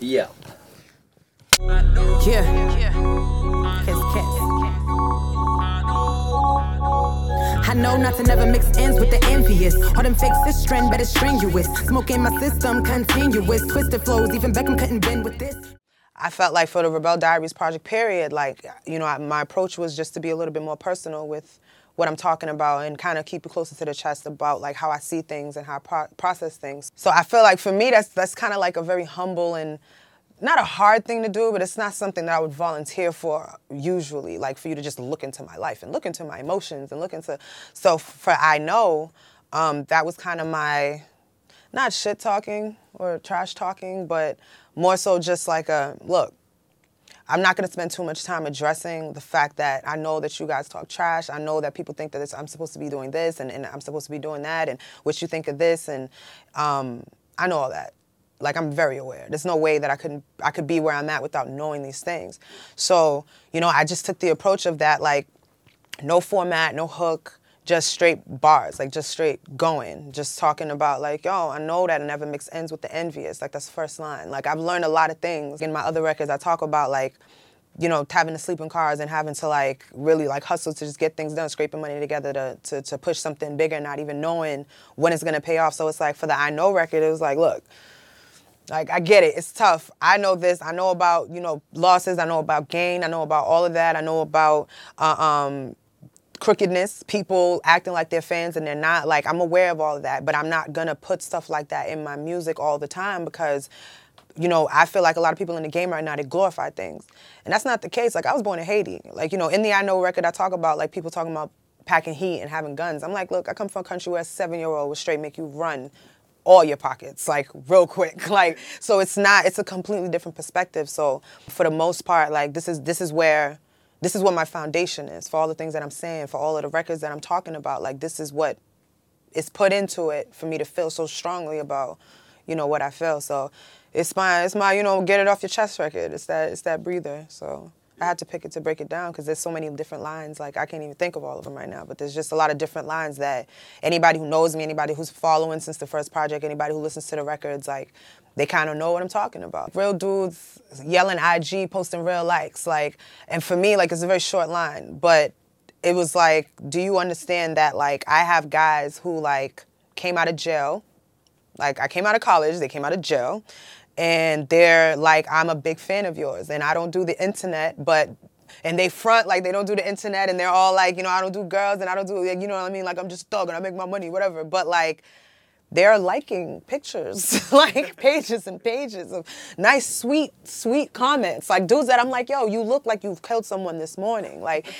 Yeah. Yeah. Kiss, kiss. I know not to never mix ends with the envious. All them fakes is trend, better strenuous. Smoke in my system, continuous. Twisted flows, even Beckham couldn't bend with this. I felt like for the ReBelle Diaries project period, like, you know, my approach was just to be a little bit more personal with what I'm talking about and kind of keep it closer to the chest about like how I see things and how I process things. So I feel like for me, that's kind of like a very humble and not a hard thing to do, but it's not something that I would volunteer for usually, like for you to just look into my life and look into my emotions and look into, so for I Know, that was kind of my, not shit talking or trash talking, but more so just like look, I'm not gonna spend too much time addressing the fact that I know that you guys talk trash. I know that people think that I'm supposed to be doing this and I'm supposed to be doing that and what you think of this, and I know all that. Like, I'm very aware. There's no way that I could be where I'm at without knowing these things. So, you know, I just took the approach of that, like, no format, no hook, just straight bars, like just straight going, just talking about like, yo, I know that it never mix ends with the envious. Like, that's the first line. Like, I've learned a lot of things. In my other records, I talk about like, you know, having to sleep in cars and having to like really like hustle to just get things done, scraping money together to push something bigger, not even knowing when it's gonna pay off. So it's like for the I Know record, it was like, look, like, I get it, it's tough. I know this, I know about, you know, losses, I know about gain, I know about all of that, I know about crookedness, people acting like they're fans and they're not. Like, I'm aware of all of that, but I'm not gonna put stuff like that in my music all the time because, you know, I feel like a lot of people in the game right now, they glorify things. And that's not the case. Like, I was born in Haiti. Like, you know, in the I Know record, I talk about, like, people talking about packing heat and having guns. I'm like, look, I come from a country where a 7-year-old would straight make you run all your pockets, like, real quick. Like, so it's a completely different perspective. So for the most part, like, this is what my foundation is for all the things that I'm saying, for all of the records that I'm talking about. Like, this is what is put into it for me to feel so strongly about, you know, what I feel. So it's my, you know, get it off your chest record. It's that breather. So I had to pick it to break it down because there's so many different lines. Like, I can't even think of all of them right now, but there's just a lot of different lines that anybody who knows me, anybody who's following since the first project, anybody who listens to the records, like, they kind of know what I'm talking about. Real dudes yelling IG, posting real likes, like, and for me, like, it's a very short line, but it was like, do you understand that, like, I have guys who, like, came out of jail, like, I came out of college, they came out of jail, and they're like, I'm a big fan of yours, and I don't do the internet, and they front like they don't do the internet, and they're all like, you know, I don't do girls, and I don't do, you know what I mean, like, I'm just thug, and I make my money, whatever, but, like, they're liking pictures, like pages and pages of nice, sweet, sweet comments. Like dudes that I'm like, yo, you look like you've killed someone this morning. Like,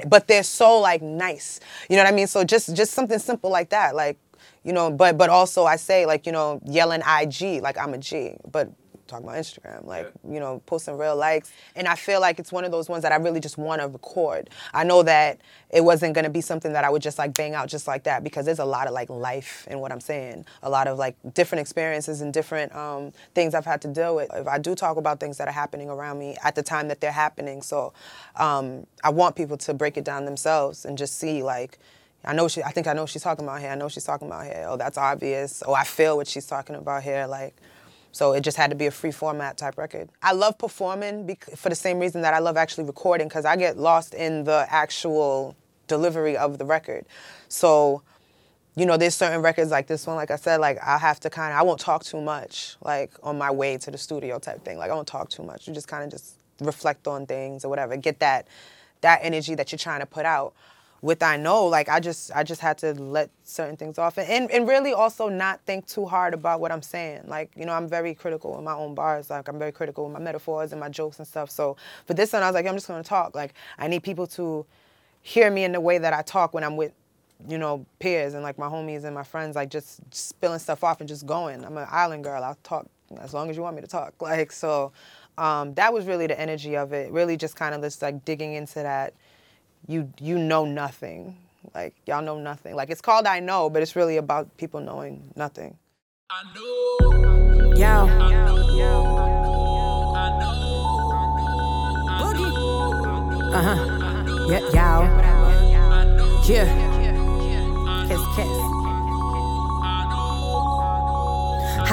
but they're so like nice. You know what I mean? So just something simple like that. Like, you know, but also I say like, you know, yelling IG, like I'm a G, but talking about Instagram, like, you know, posting real likes. And I feel like it's one of those ones that I really just want to record. I know that it wasn't going to be something that I would just like bang out just like that because there's a lot of like life in what I'm saying. A lot of like different experiences and different things I've had to deal with. If I do talk about things that are happening around me at the time that they're happening. So I want people to break it down themselves and just see like, I think I know what she's talking about here. I know what she's talking about here. Oh, that's obvious. Oh, I feel what she's talking about here. Like, so it just had to be a free format type record. I love performing for the same reason that I love actually recording, because I get lost in the actual delivery of the record. So, you know, there's certain records like this one, like I said, like I have to I won't talk too much, like on my way to the studio type thing. Like I won't talk too much. You just kind of just reflect on things or whatever. Get that energy that you're trying to put out. With I Know, like I just had to let certain things off and really also not think too hard about what I'm saying. Like, you know, I'm very critical in my own bars. Like I'm very critical with my metaphors and my jokes and stuff. So for this one, I was like, I'm just gonna talk. Like I need people to hear me in the way that I talk when I'm with, you know, peers and like my homies and my friends, like just spilling stuff off and just going. I'm an island girl. I'll talk as long as you want me to talk. Like, so that was really the energy of it. Really just kind of just like digging into that. You know nothing. Like, y'all know nothing. Like, it's called I Know, but it's really about people knowing nothing. I know. Yo. I know. Boogie. Uh-huh. Yeah, y'all. Yeah. Kiss, kiss.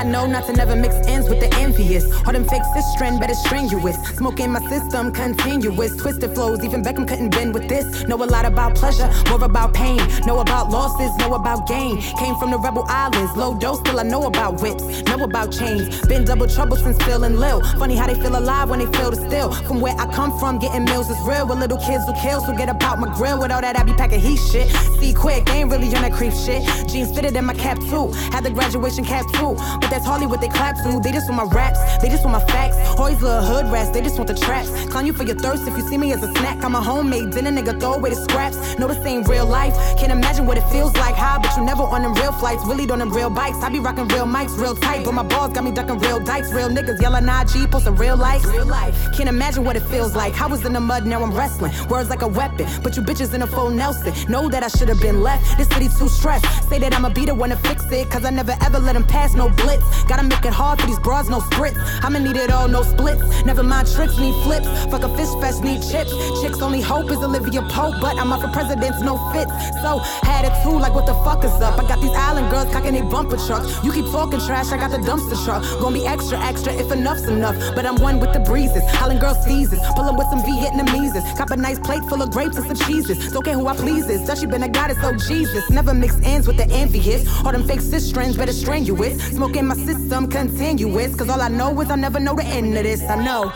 I know not to never mix ends with the envious. All them fakes is trend, but it's strenuous. Smoke in my system, continuous. Twisted flows, even Beckham couldn't bend with this. Know a lot about pleasure, more about pain. Know about losses, know about gain. Came from the rebel islands, low dose, still I know about whips. Know about chains, been double trouble since Phil and Lil. Funny how they feel alive when they feel the still. From where I come from, getting meals is real. With little kids who kill, so get about my grill. With all that, I be packing heat shit. See quick, they ain't really on that creep shit. Jeans fitted in my cap too. Had the graduation cap too. But that's hardly what they clap to. They just want my raps, they just want my facts. Always little hood rats, they just want the traps. Clown you for your thirst if you see me as a snack. I'm a homemade dinner, nigga, throw away the scraps. Know this ain't real life, can't imagine what it feels like. How, but you never on them real flights, really on them real bikes. I be rocking real mics, real tight, but my balls got me ducking real dikes. Real niggas yelling IG, posting real likes. Real life, can't imagine what it feels like. I was in the mud, now I'm wrestling. Words like a weapon, but you bitches in a full Nelson. Know that I should have been left, this city too stressed. Say that I'ma be the one to fix it, cause I never ever let them pass no blitz. Gotta make it hard for these bras, no spritz. I'ma need it all, no splits. Never mind tricks, need flips. Fuck a fish fest, need chips. Chicks only hope is Olivia Pope, but I'm up for presidents, no fits. So had it too, like what the fuck is up? I got these island girls cocking they bumper trucks. You keep talking trash, I got the dumpster truck. Gonna be extra, extra if enough's enough. But I'm one with the breezes, Island girl seasons. Pullin' with some Vietnameses. Cop a nice plate full of grapes and some cheeses. Don't care who I pleases. Dutch been a goddess, oh Jesus. Never mix ends with the envious. All them fake sis strands better strenuous. Smoke in my system continuous. Cause all I know is I never know the end of this. I know.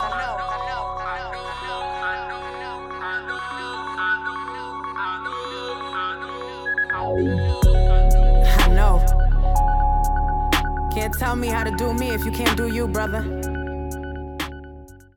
I know. Can't tell me how to do me if you can't do you, brother.